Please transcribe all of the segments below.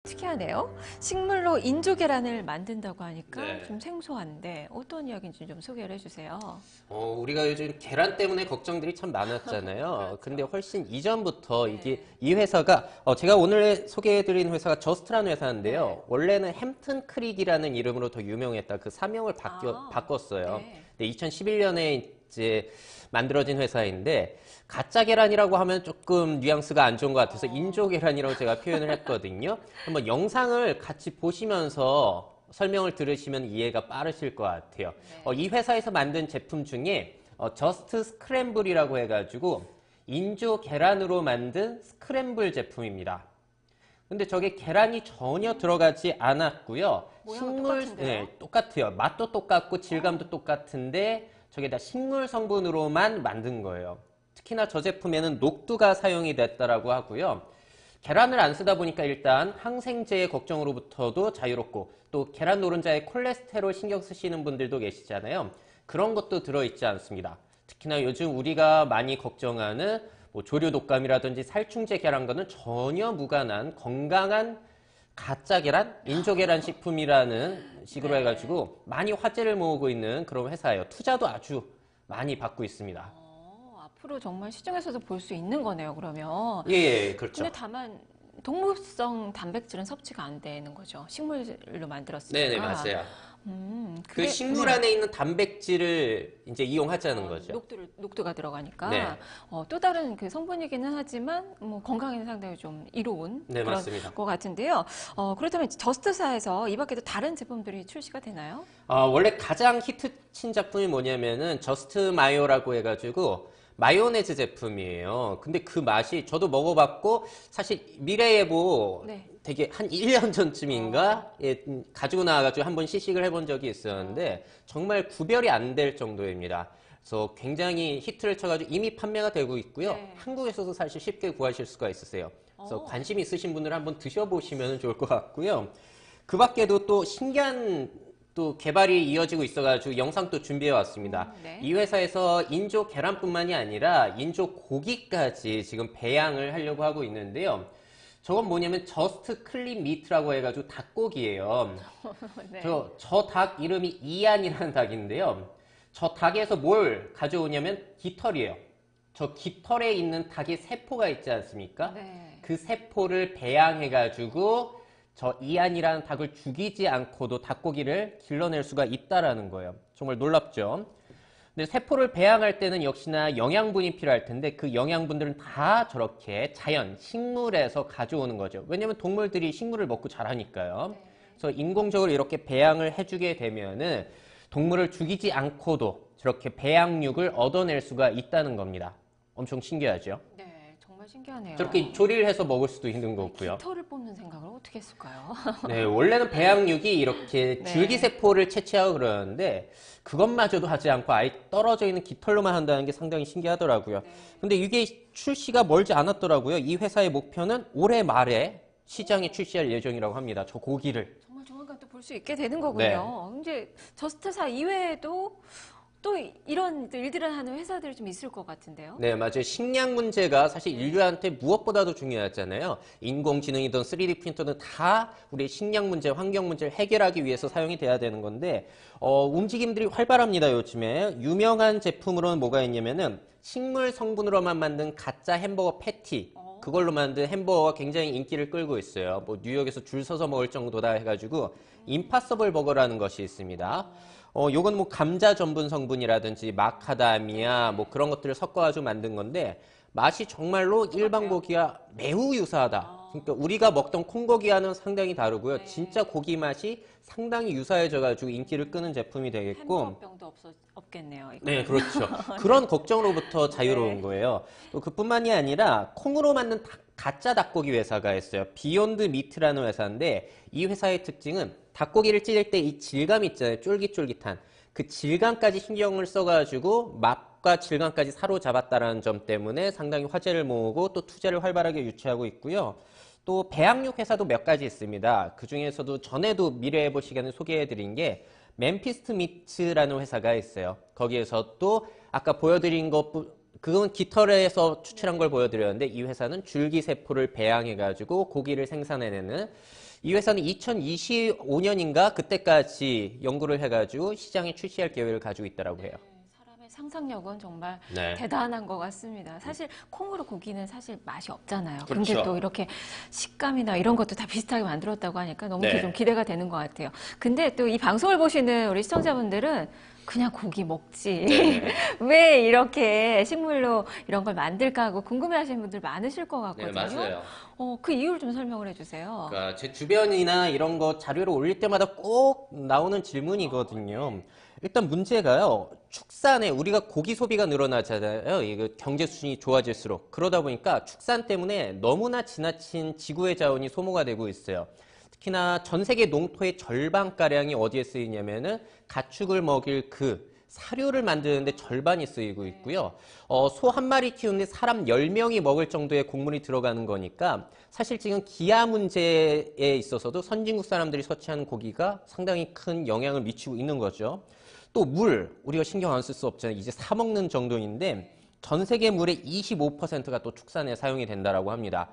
특이하네요. 식물로 인조 계란을 만든다고 하니까 네. 좀 생소한데 어떤 이야기인지 좀 소개를 해주세요. 우리가 요즘 계란 때문에 걱정들이 참 많았잖아요. 그렇죠. 근데 훨씬 이전부터 네. 이 회사가, 제가 오늘 소개해드린 회사가 저스트라는 회사인데요. 네. 원래는 햄튼 크릭이라는 이름으로 더 유명했다. 그 사명을 바꿨어요. 네. 근데 2011년에 이제 만들어진 회사인데, 가짜 계란이라고 하면 조금 뉘앙스가 안 좋은 것 같아서 인조 계란이라고 제가 표현을 했거든요. 한번 영상을 같이 보시면서 설명을 들으시면 이해가 빠르실 것 같아요. 네. 이 회사에서 만든 제품 중에 저스트 스크램블이라고 해가지고 인조 계란으로 만든 스크램블 제품입니다. 근데 저게 계란이 전혀 들어가지 않았고요. 모양은 똑같은데요? 네, 똑같아요. 맛도 똑같고 질감도 똑같은데 저게 다 식물 성분으로만 만든 거예요. 특히나 저 제품에는 녹두가 사용이 됐다라고 하고요. 계란을 안 쓰다 보니까 일단 항생제의 걱정으로부터도 자유롭고 또 계란 노른자에 콜레스테롤 신경 쓰시는 분들도 계시잖아요. 그런 것도 들어있지 않습니다. 특히나 요즘 우리가 많이 걱정하는 뭐 조류 독감이라든지 살충제 계란과는 전혀 무관한 건강한 가짜 계란, 인조 계란 식품이라는 식으로 네. 해가지고 많이 화제를 모으고 있는 그런 회사예요. 투자도 아주 많이 받고 있습니다. 앞으로 정말 시중에서도 볼 수 있는 거네요, 그러면. 예, 예, 그렇죠. 근데 다만 동물성 단백질은 섭취가 안 되는 거죠. 식물로 만들었으니까. 네네, 맞아요. 그 그게 식물 네. 안에 있는 단백질을 이제 이용하자는 거죠. 녹두가 들어가니까 네. 또 다른 그 성분이기는 하지만 뭐 건강에는 상당히 좀 이로운 네, 그런 맞습니다. 것 같은데요. 그렇다면 저스트사에서 이 밖에도 다른 제품들이 출시가 되나요? 원래 가장 히트친 작품이 뭐냐면은 저스트 마요라고 해가지고 마요네즈 제품이에요. 근데 그 맛이 저도 먹어봤고 사실 미래예보 네. 되게 한 1년 전쯤인가 예, 가지고 나와가지고 한번 시식을 해본 적이 있었는데 정말 구별이 안 될 정도입니다. 그래서 굉장히 히트를 쳐가지고 이미 판매가 되고 있고요. 네. 한국에서도 사실 쉽게 구하실 수가 있으세요. 그래서 어. 관심 있으신 분들은 한번 드셔보시면 좋을 것 같고요. 그 밖에도 또 신기한 또 개발이 이어지고 있어가지고 영상 또 준비해 왔습니다. 네. 이 회사에서 인조 계란뿐만이 아니라 인조 고기까지 지금 배양을 하려고 하고 있는데요. 저건 뭐냐면 저스트 클린 미트라고 해가지고 닭고기예요. 네. 저 닭 이름이 이안이라는 닭인데요. 저 닭에서 뭘 가져오냐면 깃털이에요. 저 깃털에 있는 닭의 세포가 있지 않습니까? 네. 그 세포를 배양해가지고 저 이안이라는 닭을 죽이지 않고도 닭고기를 길러낼 수가 있다라는 거예요. 정말 놀랍죠? 근데 세포를 배양할 때는 역시나 영양분이 필요할 텐데 그 영양분들은 다 저렇게 자연, 식물에서 가져오는 거죠. 왜냐면 동물들이 식물을 먹고 자라니까요. 그래서 인공적으로 이렇게 배양을 해주게 되면은 동물을 죽이지 않고도 저렇게 배양육을 얻어낼 수가 있다는 겁니다. 엄청 신기하죠? 네, 정말 신기하네요. 저렇게 조리를 해서 먹을 수도 있는 거고요. 깃털을 뽑는 생각을 어떻게 했을까요? 네, 원래는 배양육이 이렇게 네. 줄기세포를 채취하고 그러는데 그것마저도 하지 않고 아예 떨어져 있는 깃털로만 한다는 게 상당히 신기하더라고요. 근데 이게 출시가 멀지 않았더라고요. 이 회사의 목표는 올해 말에 시장에 출시할 예정이라고 합니다. 저 고기를. 정말 조만간 또 볼 수 있게 되는 거군요. 이제 저스트사 이외에도 또 이런 또 일들을 하는 회사들이 좀 있을 것 같은데요. 네, 맞아요. 식량 문제가 사실 인류한테 무엇보다도 중요하잖아요. 인공지능이든 3D 프린터든 다 우리 식량 문제, 환경 문제를 해결하기 위해서 사용이 돼야 되는 건데, 움직임들이 활발합니다, 요즘에. 유명한 제품으로는 뭐가 있냐면은 식물 성분으로만 만든 가짜 햄버거 패티. 그걸로 만든 햄버거가 굉장히 인기를 끌고 있어요. 뭐 뉴욕에서 줄 서서 먹을 정도다 해가지고 임파서블 버거라는 것이 있습니다. 요건 뭐 감자 전분 성분이라든지 마카다미아 뭐 그런 것들을 섞어가지고 만든 건데 맛이 정말로 일반 고기와 매우 유사하다. 그러니까 우리가 먹던 콩고기와는 상당히 다르고요. 진짜 고기 맛이 상당히 유사해져가지고 인기를 끄는 제품이 되겠고. 햄버거병도 없겠네요. 이거. 네, 그렇죠. 그런 걱정으로부터 자유로운 거예요. 또 그뿐만이 아니라 콩으로 만든 가짜 닭고기 회사가 있어요. 비욘드 미트라는 회사인데 이 회사의 특징은 닭고기를 찢을 때 이 질감 있잖아요. 쫄깃쫄깃한. 그 질감까지 신경을 써가지고 맛과 질감까지 사로잡았다는 점 때문에 상당히 화제를 모으고 또 투자를 활발하게 유치하고 있고요. 또 배양육 회사도 몇 가지 있습니다. 그 중에서도 전에도 미래예보 시간에 소개해드린 게 멤피스 미츠라는 회사가 있어요. 거기에서 또 아까 보여드린 그건 깃털에서 추출한 걸 보여드렸는데 이 회사는 줄기세포를 배양해가지고 고기를 생산해내는 이 회사는 2025년인가 그때까지 연구를 해가지고 시장에 출시할 계획을 가지고 있다고 해요. 사람의 상상력은 정말 네. 대단한 것 같습니다. 사실 콩으로 고기는 사실 맛이 없잖아요. 근데 그렇죠. 또 이렇게 식감이나 이런 것도 다 비슷하게 만들었다고 하니까 너무 네. 좀 기대가 되는 것 같아요. 근데 또 이 방송을 보시는 우리 시청자분들은 그냥 고기 먹지. 네. 왜 이렇게 식물로 이런 걸 만들까 하고 궁금해하시는 분들 많으실 것 같거든요. 맞아요. 그 이유를 좀 설명을 해주세요. 그러니까 제 주변이나 이런 거 자료를 올릴 때마다 꼭 나오는 질문이거든요. 일단 문제가요. 축산에 우리가 고기 소비가 늘어나잖아요. 이거 경제 수준이 좋아질수록. 그러다 보니까 축산 때문에 너무나 지나친 지구의 자원이 소모가 되고 있어요. 특히나 전 세계 농토의 절반가량이 어디에 쓰이냐면은 가축을 먹일 그 사료를 만드는데 절반이 쓰이고 있고요. 소 한 마리 키우는데 사람 10명이 먹을 정도의 곡물이 들어가는 거니까 사실 지금 기아 문제에 있어서도 선진국 사람들이 섭취하는 고기가 상당히 큰 영향을 미치고 있는 거죠. 또 물, 우리가 신경 안 쓸 수 없잖아요. 이제 사 먹는 정도인데 전 세계 물의 25%가 또 축산에 사용이 된다라고 합니다.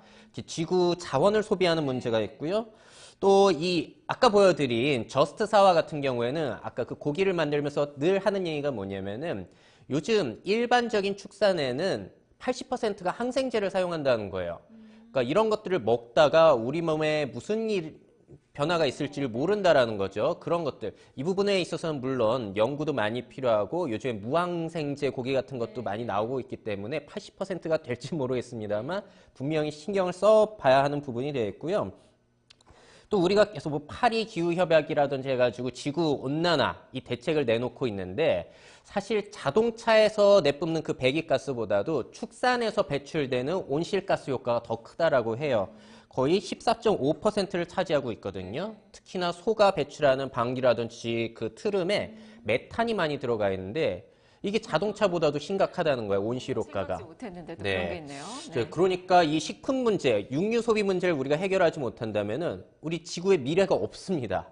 지구 자원을 소비하는 문제가 있고요. 또 이 아까 보여드린 저스트 사와 같은 경우에는 아까 그 고기를 만들면서 늘 하는 얘기가 뭐냐면은 요즘 일반적인 축산에는 80%가 항생제를 사용한다는 거예요. 그러니까 이런 것들을 먹다가 우리 몸에 무슨 변화가 있을지를 모른다라는 거죠. 그런 것들. 이 부분에 있어서는 물론 연구도 많이 필요하고 요즘에 무항생제 고기 같은 것도 많이 나오고 있기 때문에 80%가 될지 모르겠습니다만 분명히 신경을 써봐야 하는 부분이 되겠고요. 또 우리가 계속 뭐 파리 기후 협약이라든지 해가지고 지구 온난화 이 대책을 내놓고 있는데 사실 자동차에서 내뿜는 그 배기가스보다도 축산에서 배출되는 온실가스 효과가 더 크다라고 해요. 거의 14.5%를 차지하고 있거든요. 특히나 소가 배출하는 방귀라든지 그 트름에 메탄이 많이 들어가 있는데 이게 자동차보다도 심각하다는 거예요. 온실 효과가. 생각지 못했는데도 네. 그런 게 있네요. 네. 그러니까 이 식품 문제, 육류 소비 문제를 우리가 해결하지 못한다면은 우리 지구의 미래가 없습니다.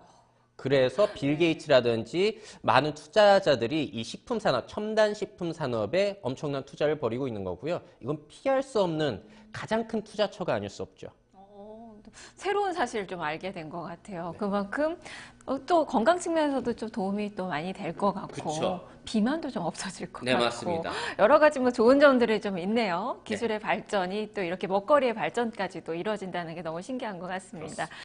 그래서 빌 게이츠라든지 많은 투자자들이 이 식품 산업, 첨단 식품 산업에 엄청난 투자를 벌이고 있는 거고요. 이건 피할 수 없는 가장 큰 투자처가 아닐 수 없죠. 새로운 사실을 좀 알게 된 것 같아요. 그만큼 또 건강 측면에서도 좀 도움이 또 많이 될 것 같고 그쵸. 비만도 좀 없어질 것 네, 같고 맞습니다. 여러 가지 뭐 좋은 점들이 좀 있네요. 기술의 발전이 또 이렇게 먹거리의 발전까지도 이루어진다는 게 너무 신기한 것 같습니다.